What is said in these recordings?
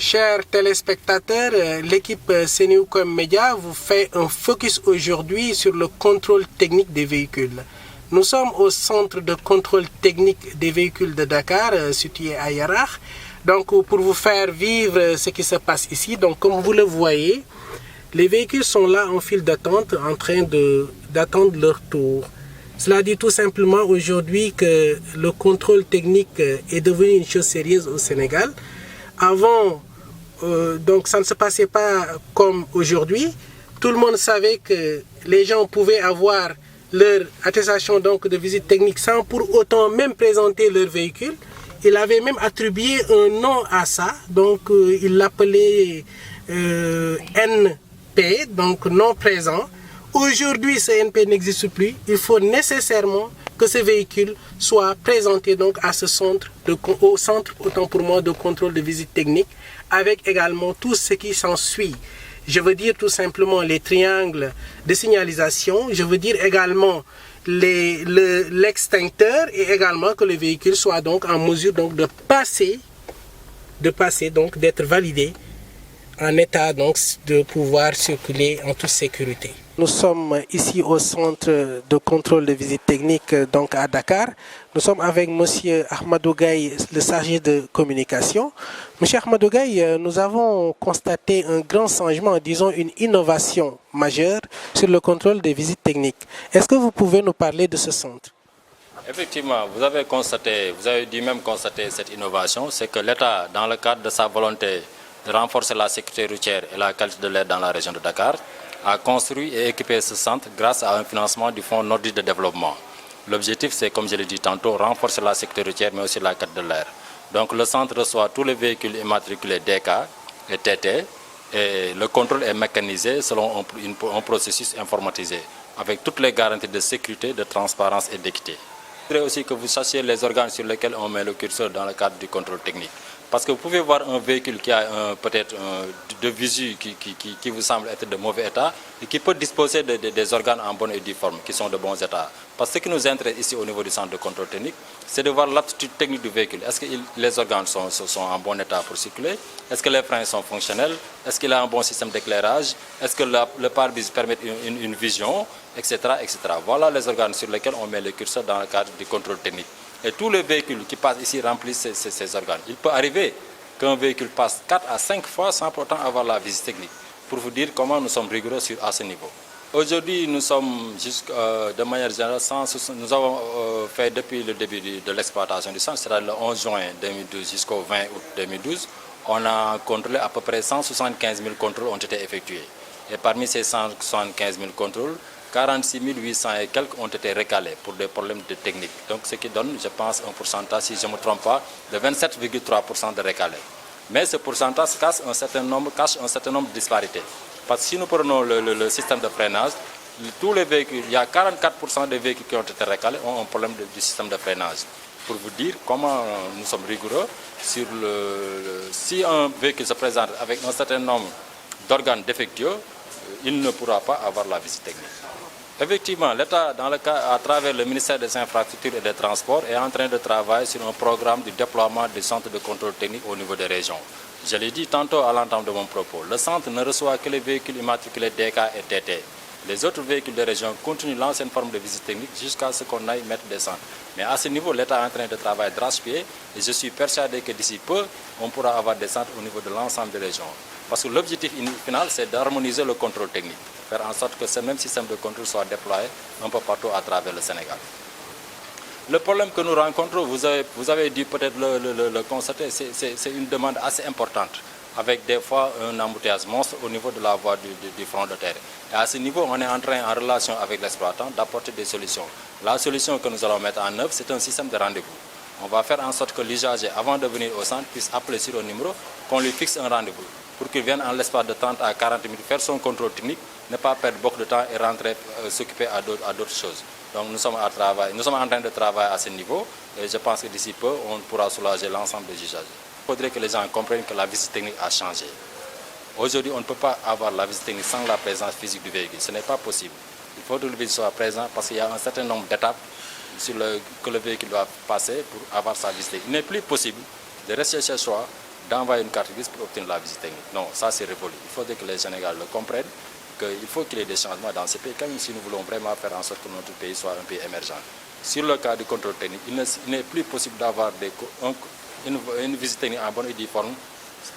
Chers téléspectateurs, l'équipe Senewcom Media vous fait un focus aujourd'hui sur le contrôle technique des véhicules. Nous sommes au centre de contrôle technique des véhicules de Dakar, situé à Yarakh. Donc, pour vous faire vivre ce qui se passe ici, donc comme vous le voyez, les véhicules sont là en file d'attente, en train d'attendre leur tour. Cela dit tout simplement aujourd'hui que le contrôle technique est devenu une chose sérieuse au Sénégal. Avant, donc ça ne se passait pas comme aujourd'hui. Tout le monde savait que les gens pouvaient avoir leur attestation donc, de visite technique sans pour autant même présenter leur véhicule. Il avait même attribué un nom à ça, donc il l'appelait NP, donc non présent. Aujourd'hui, ce NP n'existe plus. Il faut nécessairement que ce véhicule soit présenté donc à ce centre, au centre, autant pour moi, de contrôle de visite technique, avec également tout ce qui s'ensuit. Je veux dire tout simplement les triangles de signalisation. Je veux dire également l'extincteur et également que le véhicule soit donc en mesure donc de passer donc d'être validé en état donc de pouvoir circuler en toute sécurité. Nous sommes ici au centre de contrôle de visite technique donc à Dakar. Nous sommes avec monsieur Ahmadou Gaye, le chargé de communication. Monsieur Ahmadou Gaye, nous avons constaté un grand changement, disons une innovation majeure sur le contrôle des visites techniques. Est-ce que vous pouvez nous parler de ce centre? Effectivement, vous avez dû même constater cette innovation, c'est que l'État, dans le cadre de sa volonté de renforcer la sécurité routière et la qualité de l'air dans la région de Dakar, a construit et équipé ce centre grâce à un financement du Fonds nordique de développement. L'objectif, c'est, comme je l'ai dit tantôt, renforcer la sécurité routière, mais aussi la qualité de l'air. Donc le centre reçoit tous les véhicules immatriculés DK et TT, et le contrôle est mécanisé selon un processus informatisé, avec toutes les garanties de sécurité, de transparence et d'équité. Je voudrais aussi que vous sachiez les organes sur lesquels on met le curseur dans le cadre du contrôle technique. Parce que vous pouvez voir un véhicule qui a peut-être de visu qui vous semble être de mauvais état et qui peut disposer des organes en bonne et due forme, qui sont de bons états. Parce que ce qui nous intéresse ici au niveau du centre de contrôle technique, c'est de voir l'aptitude technique du véhicule. Est-ce que les organes sont en bon état pour circuler? Est-ce que les freins sont fonctionnels? Est-ce qu'il a un bon système d'éclairage? Est-ce que le pare-brise permet une vision, etc., etc. Voilà les organes sur lesquels on met le curseur dans le cadre du contrôle technique. Et tous les véhicules qui passent ici remplissent ces organes. Il peut arriver qu'un véhicule passe 4 à 5 fois sans pourtant avoir la visite technique. Pour vous dire comment nous sommes rigoureux à ce niveau. Aujourd'hui, nous sommes, de manière générale, nous avons fait depuis le début de l'exploitation du centre, c'est-à-dire le 11 juin 2012 jusqu'au 20 août 2012, on a contrôlé à peu près 175 000 contrôles ont été effectués. Et parmi ces 175 000 contrôles, 46 800 et quelques ont été recalés pour des problèmes de technique. Donc ce qui donne, je pense, un pourcentage, si je ne me trompe pas, de 27,3% de recalés. Mais ce pourcentage cache un certain nombre de disparités. Parce que si nous prenons le système de freinage, tous les véhicules, il y a 44% des véhicules qui ont été recalés ont un problème du système de freinage. Pour vous dire comment nous sommes rigoureux sur si un véhicule se présente avec un certain nombre d'organes défectueux, il ne pourra pas avoir la visite technique. Effectivement, l'État, à travers le ministère des Infrastructures et des Transports, est en train de travailler sur un programme de déploiement des centres de contrôle technique au niveau des régions. Je l'ai dit tantôt à l'entame de mon propos, le centre ne reçoit que les véhicules immatriculés DK et TT. Les autres véhicules de région continuent l'ancienne forme de visite technique jusqu'à ce qu'on aille mettre des centres. Mais à ce niveau, l'État est en train de travailler d'arrache-pied et je suis persuadé que d'ici peu, on pourra avoir des centres au niveau de l'ensemble des régions. Parce que l'objectif final, c'est d'harmoniser le contrôle technique, faire en sorte que ce même système de contrôle soit déployé un peu partout à travers le Sénégal. Le problème que nous rencontrons, vous avez dû peut-être le constater, c'est une demande assez importante, avec des fois un embouteillage monstre au niveau de la voie du front de terre. Et à ce niveau, on est en train, en relation avec l'exploitant, d'apporter des solutions. La solution que nous allons mettre en œuvre, c'est un système de rendez-vous. On va faire en sorte que l'usager, avant de venir au centre, puisse appeler sur un numéro, qu'on lui fixe un rendez-vous, pour qu'il vienne en l'espace de 30 à 40 minutes faire son contrôle technique, ne pas perdre beaucoup de temps et rentrer s'occuper à d'autres choses. Donc nous sommes en train de travailler à ce niveau et je pense que d'ici peu, on pourra soulager l'ensemble des usagers. Il faudrait que les gens comprennent que la visite technique a changé. Aujourd'hui, on ne peut pas avoir la visite technique sans la présence physique du véhicule. Ce n'est pas possible. Il faut que le véhicule soit présent parce qu'il y a un certain nombre d'étapes que le véhicule doit passer pour avoir sa visite technique. Il n'est plus possible de rester chez soi, d'envoyer une carte grise pour obtenir la visite technique. Non, ça c'est révolu. Il faudrait que les Sénégalais le comprennent, qu'il faut qu'il y ait des changements dans ces pays, quand même si nous voulons vraiment faire en sorte que notre pays soit un pays émergent. Sur le cas du contrôle technique, il n'est plus possible d'avoir une visite technique en bonne et due forme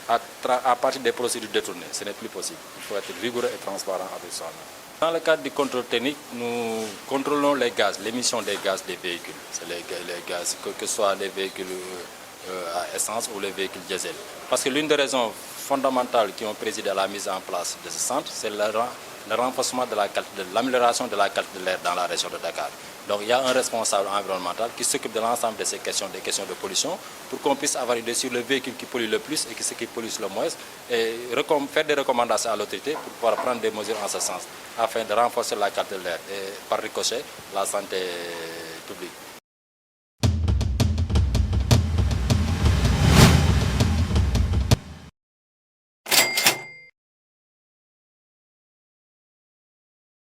à partir des procédures détournées. Ce n'est plus possible. Il faut être rigoureux et transparent avec soi-même. Dans le cadre du contrôle technique, nous contrôlons les gaz, l'émission des gaz des véhicules. C'est les gaz, que ce soit les véhicules à essence ou les véhicules diesel. Parce que l'une des raisons fondamentales qui ont présidé à la mise en place de ce centre, c'est le renforcement de l'amélioration de la qualité de l'air dans la région de Dakar. Donc il y a un responsable environnemental qui s'occupe de l'ensemble de ces questions, des questions de pollution, pour qu'on puisse avoir idée sur le véhicule qui pollue le plus et ce qui pollue le moins, et faire des recommandations à l'autorité pour pouvoir prendre des mesures en ce sens, afin de renforcer la qualité de l'air et par ricochet la santé publique.